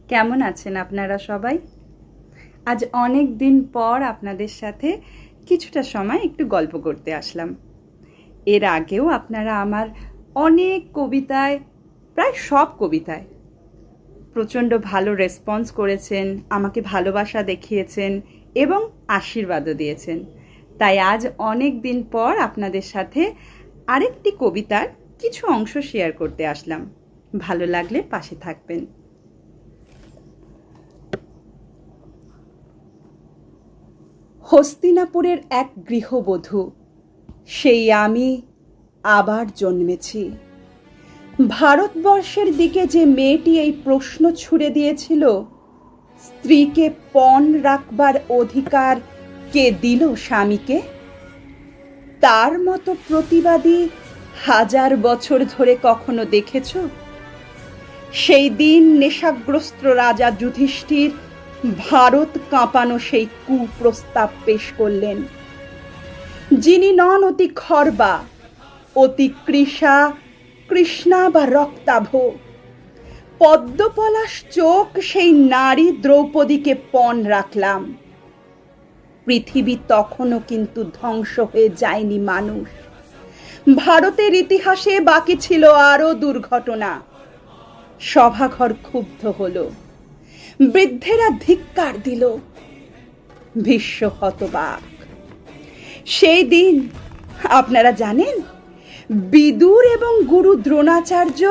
কেমন আছেন আপনারা সবাই? আজ অনেক দিন পর আপনাদের সাথে কিছুটা সময় একটু গল্প করতে আসলাম। এর আগেও আপনারা আমার অনেক কবিতায়, প্রায় সব কবিতায় প্রচণ্ড ভালো রেসপন্স করেছেন, আমাকে ভালোবাসা দেখিয়েছেন এবং আশীর্বাদও দিয়েছেন। তাই আজ অনেক দিন পর আপনাদের সাথে আরেকটি কবিতার কিছু অংশ শেয়ার করতে আসলাম। ভালো লাগলে পাশে থাকবেন। হস্তিনাপুরের এক গৃহবধূ, সেই আমি আবার জন্মেছি। ভারতবর্ষের দিকে যে মেয়েটি এই প্রশ্ন ছুড়ে দিয়েছিল, স্ত্রীকে পণ রাখবার অধিকার কে দিল স্বামীকে, তার মতো প্রতিবাদী 1000 বছর ধরে কখনো দেখেছ? সেই দিন নেশাগ্রস্ত রাজা যুধিষ্ঠির ভারত কাঁপানো সেই কুপ্রস্তাব পেশ করলেন। যিনি নন অতি খর্বা, অতি কৃষ্ণা বা রক্তাভ, পদ্মপলাশ চোখ সেই নারী দ্রৌপদীকে পণ রাখলাম। পৃথিবী তখনও কিন্তু ধ্বংস হয়ে যায়নি মানুষ। ভারতের ইতিহাসে বাকি ছিল আরো দুর্ঘটনা। সভাঘর ক্ষুব্ধ হলো, বৃদ্ধেরা ধিক্কার দিল, ভীষ্ম হতবাক। সেই দিন আপনারা জানেন, বিদুর এবং গুরু দ্রোণাচার্য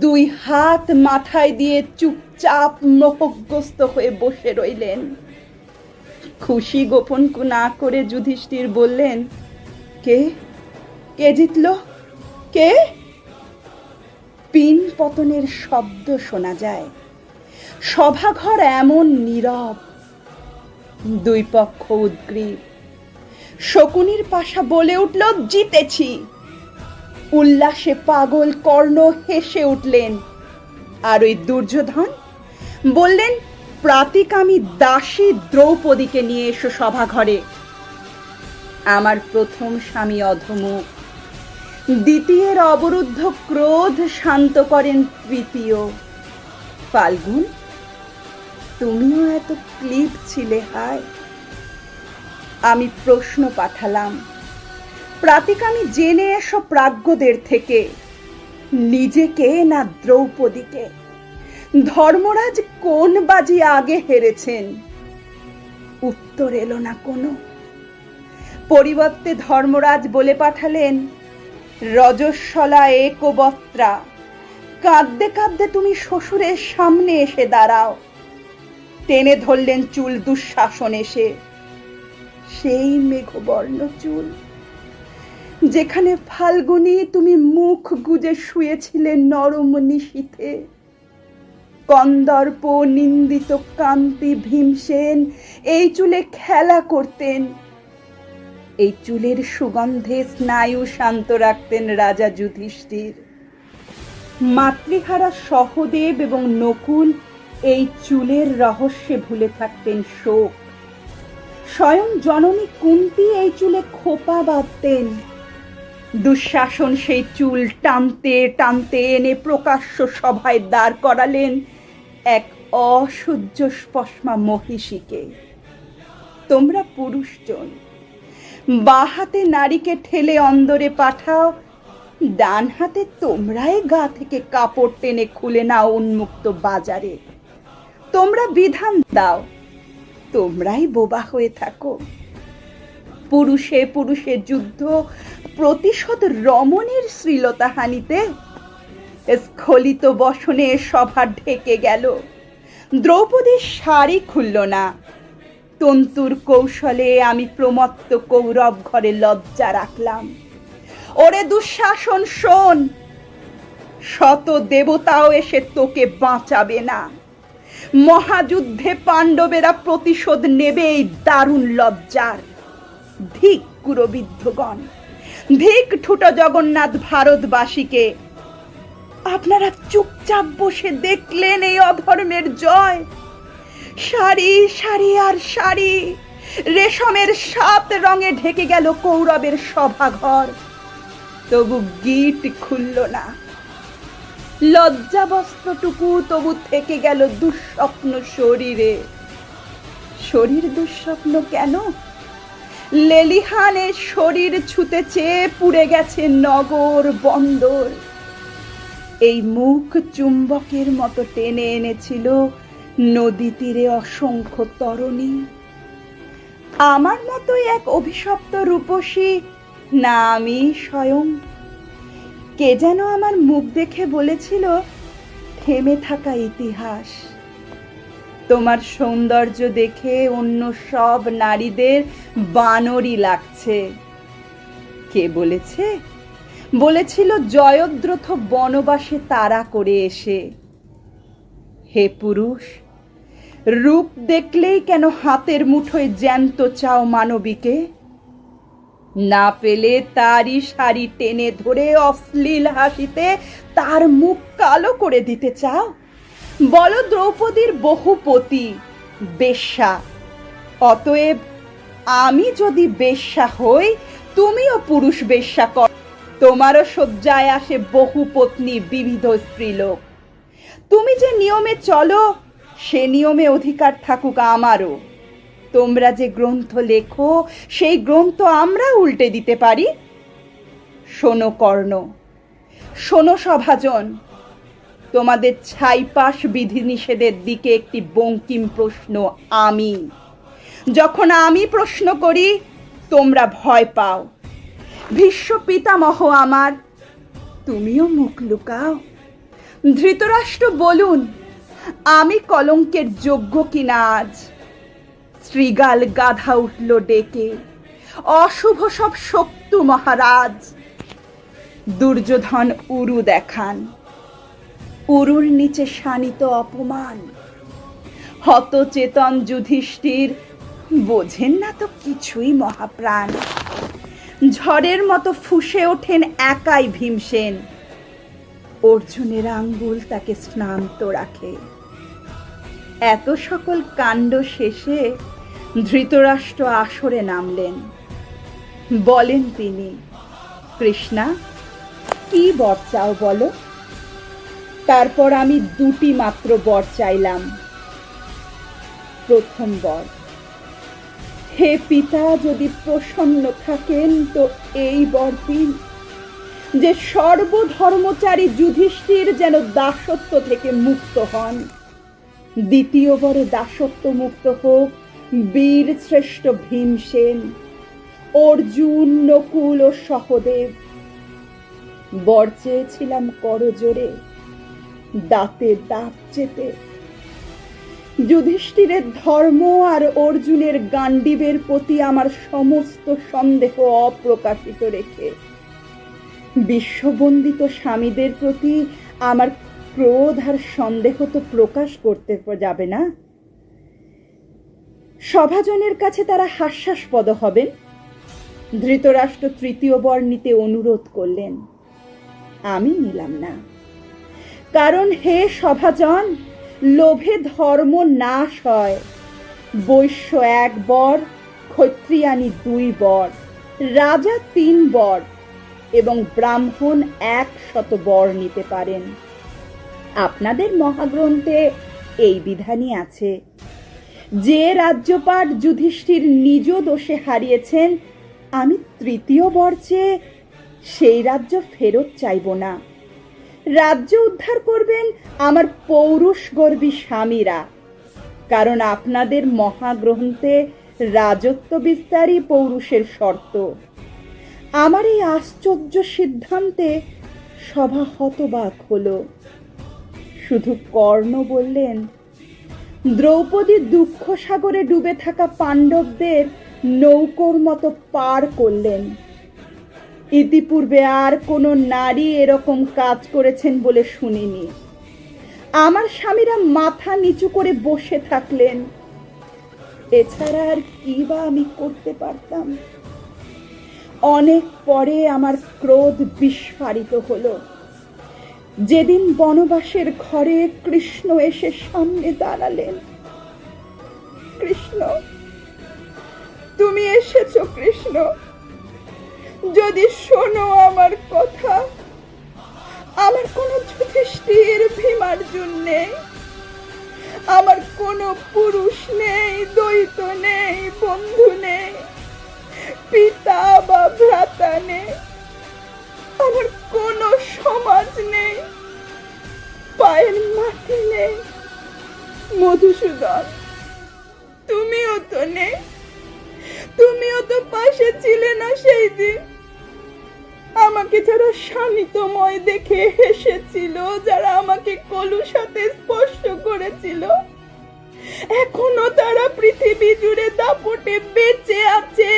2 হাত মাথায় দিয়ে চুপচাপ মোহগ্রস্ত হয়ে বসে রইলেন। খুশি গোপন না করে যুধিষ্ঠির বললেন, কে কে জিতল? কে? পিন পতনের শব্দ শোনা যায়। সভাঘর এমন নীরব, 2 পক্ষ উদ্গ্রীব। শকুনির পাশা বলে উঠল, জিতেছি। উল্লাসে পাগল কর্ণ হেসে উঠলেন। আর ওই দুর্যোধন বললেন, প্রাতিকামী দাসী দ্রৌপদীকে নিয়ে এসো সভাঘরে। আমার প্রথম স্বামী অধমুখ, দ্বিতীয়ের অবরুদ্ধ ক্রোধ শান্ত করেন তৃতীয়। ফাল্গুন, তুমিও এত ক্লিপ ছিলে হায়। আমি প্রশ্ন পাঠালাম, প্রাতিকামী জেনে এসো প্রাজ্ঞদের থেকে, নিজেকে না দ্রৌপদীকে? ধর্মরাজ কোন বাজি আগে হেরেছেন? উত্তর এলো না কোনো। পরিবর্তে ধর্মরাজ বলে পাঠালেন, রজস্বলা একবস্ত্রা, কাঁদতে কাঁদতে তুমি শ্বশুরের সামনে এসে দাঁড়াও। টেনে ধরলেন চুল দুঃশাসন এসে, সেই মেঘবর্ণ চুল যেখানে ফাল্গুনী তুমি মুখ গুজে শুয়েছিলে নরম নিশীথে। কন্দর্প নিন্দিত কান্তি ভীমসেন এই চুলে খেলা করতেন। এই চুলের সুগন্ধে স্নায়ু শান্ত রাখতেন রাজা যুধিষ্ঠির। মাতৃহারা সহদেব এবং নকুল এই চুলের রহস্যে ভুলে থাকতেন শোক। স্বয়ং জননী কুন্তী এই চুলে খোপা বাঁধতেন। দুঃশাসন সেই চুল টানতে টানতে এনে প্রকাশ্য সভায় দাঁড় করালেন এক অসহ্য স্পর্শা মহিষীকে। তোমরা পুরুষজন, বাঁ হাতে নারীকে ঠেলে অন্দরে পাঠাও, ডান হাতে তোমরাই গা থেকে কাপড় টেনে খুলে নাও উন্মুক্ত বাজারে। তোমরা বিধান দাও, তোমরাই বোবা হয়ে থাকো। পুরুষে পুরুষে যুদ্ধ, প্রতিশোধ রমণীর শ্লীলতাহানিতে। স্খলিত বসনে সভা ঢেকে গেল। দ্রৌপদীর শাড়ি খুলল না। তন্তুর কৌশলে আমি প্রমত্ত কৌরব ঘরে লজ্জা রাখলাম। ওরে দুঃশাসন শোন, শত দেবতাও এসে তোকে বাঁচাবে না। মহাযুদ্ধে পাণ্ডবেরা প্রতিশোধ নেবে এই দারুণ লজ্জার। ধিক কুরবিদ্ধগণ, ধিক ঠুট জগন্নাথ ভারতবাসীকে। আপনারা চুপচাপ বসে দেখলেন এই অধর্মের জয়। সারি সারি আর সারি রেশমের 7 রঙে ঢেকে গেল কৌরবের সভাঘর, তবু গিট খুলল না। লজ্জাবস্ত্রটুকু তবু থেকে গেল দুঃস্বপ্ন শরীরে। শরীর দুঃস্বপ্ন কেন? লেলিহানে শরীর ছুতে চেয়ে পুড়ে গেছে নগর বন্দর। এই মুখ চুম্বকের মতো টেনে এনেছিল নদী তীরে অসংখ্য তরণী। আমার মতোই এক অভিশপ্ত রূপসী, না আমি স্বয়ং। কে যেন আমার মুখ দেখে বলেছিল, থেমে থাকা ইতিহাস। তোমার সৌন্দর্য দেখে অন্য সব নারীদের বানরই লাগছে। কে বলেছে? বলেছিল জয়দ্রথ বনবাসে তাড়া করে এসে, হে পুরুষ, রূপ দেখলেই কেন হাতের মুঠোয় জ্যান্ত চাও মানবীকে? না পেলে তারই শাড়ি টেনে ধরে অশ্লীল হাসিতে তার মুখ কালো করে দিতে চাও? বলো দ্রৌপদীর বহুপতি, বেশ্যা। অতএব আমি যদি বেশ্যা হই, তুমিও পুরুষ বেশ্যা কর। তোমারও শয্যায় আসে বহু পত্নী, বিবিধ স্ত্রীলোক। তুমি যে নিয়মে চলো, সে নিয়মে অধিকার থাকুক আমারও। তোমরা যে গ্রন্থ লেখো, সেই গ্রন্থ আমরা উল্টে দিতে পারি। শোনো কর্ণ, শোনো সভাজন, তোমাদের ছাইপাশ বিধিনিষেধের দিকে একটি বঙ্কিম প্রশ্ন আমি। যখন আমি প্রশ্ন করি, তোমরা ভয় পাও। ভীষ্ম পিতামহ আমার, তুমিও মুখ লুকাও। ধৃতরাষ্ট্র বলুন, আমি কলঙ্কের যোগ্য কিনা আজ? শ্রীগাল গাধা উঠল ডেকে, অশুভ সব শক্তু মহারাজ। দুর্যোধন উরু দেখান, উরুর নিচে শানিত অপমান। হতচেতন যুধিষ্ঠির, বোঝেন না তো কিছুই মহাপ্রাণ। ঝড়ের মতো ফুঁসে ওঠেন একাই ভীমসেন। অর্জুনের আঙ্গুল তাকে স্নান্ত রাখে। এত সকল কাণ্ড শেষে ধৃতরাষ্ট্র আসরে নামলেন। বলেন তিনি, কৃষ্ণা, কি বর চাও বলো? তারপর আমি দুটি মাত্র বর চাইলাম। প্রথম বর, হে পিতা, যদি প্রসন্ন থাকেন তো এই বর দিন যে সর্বধর্মচারী যুধিষ্ঠির যেন দাসত্ব থেকে মুক্ত হন। দ্বিতীয় বরে দাসত্ব মুক্ত হোক বীর শ্রেষ্ঠ ভীমসেন, অর্জুন, নকুল ও সহদেব। বর চেয়েছিলাম করজোরে, দাঁতে দাঁত চেপে। যুধিষ্ঠিরের ধর্ম আর অর্জুনের গান্ডীবের প্রতি আমার সমস্ত সন্দেহ অপ্রকাশিত রেখে, বিশ্ববন্দিত স্বামীদের প্রতি আমার ক্রোধ আর সন্দেহ তো প্রকাশ করতে যাবে না। সভাজনের কাছে তারা হাস্যাস্পদ হবেন। ধৃতরাষ্ট্র তৃতীয় বর নিতে অনুরোধ করলেন। আমি নিলাম না, কারণ হে সভাজন, লোভে ধর্ম নাশ হয়। বৈশ্য 1 বর, ক্ষত্রিয়ানি 2 বর, রাজা 3 বর এবং ব্রাহ্মণ 100 বর নিতে পারেন। আপনাদের মহাগ্রন্থে এই বিধানই আছে। যে রাজ্যপাট যুধিষ্ঠির নিজ দোষে হারিয়েছেন, আমি তৃতীয় বর চেয়ে সেই রাজ্য ফেরত চাইব না। রাজ্য উদ্ধার করবেন আমার পৌরুষগর্বী স্বামীরা, কারণ আপনাদের মহাগ্রন্থে রাজত্ব বিস্তারই পৌরুষের শর্ত। আমার এই আশ্চর্য সিদ্ধান্তে সভা হতবাক হলো। শুধু কর্ণ বললেন, দ্রৌপদী দুঃখ সাগরে ডুবে থাকা পাণ্ডবদের নৌকোর মতো পার করলেন। ইতিপূর্বে আর কোনো নারী এরকম কাজ করেছেন বলে শুনিনি। আমার স্বামীরা মাথা নিচু করে বসে থাকলেন। এছাড়া আর কি বা আমি করতে পারতাম? অনেক পরে আমার ক্রোধ বিস্ফারিত হলো, যেদিন বনবাসের ঘরে কৃষ্ণ এসে সামনে দাঁড়ালেন। কৃষ্ণ, তুমি এসেছো কৃষ্ণ, যদি শোনো আমার কথা, আমার কোনো যুধিষ্ঠির ভীমার্জুন নেই, আমার কোনো পুরুষ নেই, দ্বৈত নেই, বন্ধু নেই, পিতা বা ভ্রাতা নেই, আমার কোনো সমাজ নেই, পায়ের মাটি নেই। মধুসূদন, তুমিও তো নেই, তুমিও তো পাশে ছিলে না সেই দিন। আমাকে যারা শানিতময় দেখে হেসেছিল, যারা আমাকে কলুষাতে স্পর্শ করেছিল, এখনো তারা পৃথিবী জুড়ে দাপটে বেঁচে আছে,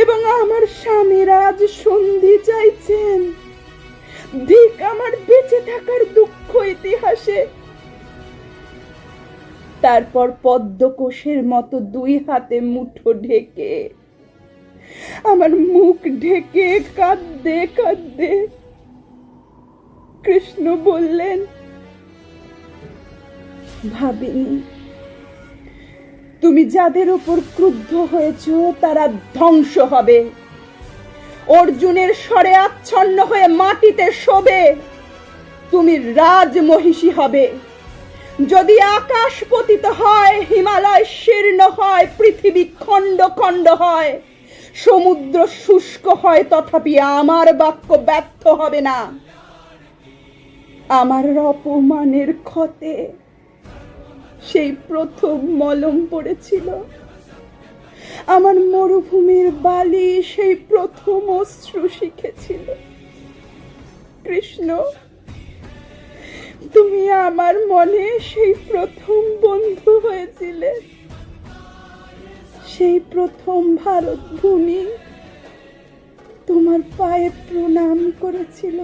এবং আমার স্বামীরা আজ সন্ধি চাইছেন। ধিক আমার বেঁচে থাকার দুঃখ ইতিহাসে। তারপর পদ্মকোষের মতো দুই হাতে মুঠো ঢেকে, আমার মুখ ঢেকে কাঁদতে কাঁদতে কৃষ্ণ বললেন, ভাবিনি তুমি যাদের উপর ক্রুদ্ধ হয়েছ তারা ধ্বংস হবে, অর্জুনের স্বরে আচ্ছন্ন হয়ে মাটিতে শোবে। তুমি রাজমহিষী হবে। যদি আকাশ পতিত হয়, হিমালয় শীর্ণ হয়, পৃথিবী খণ্ড খণ্ড হয়, সমুদ্র শুষ্ক হয়, তথাপি আমার বাক্য ব্যর্থ হবে না। আমার অপমানের ক্ষতে সেই প্রথম মলম পড়েছিল, আমার মরুভূমির বালি সেই প্রথম অশ্রু শিখেছিল। কৃষ্ণ, তুমি আমার মনে সেই প্রথম বন্ধু হয়েছিলে, সেই প্রথম ভারত ভূমি তোমার পায়ে প্রণাম করেছিল।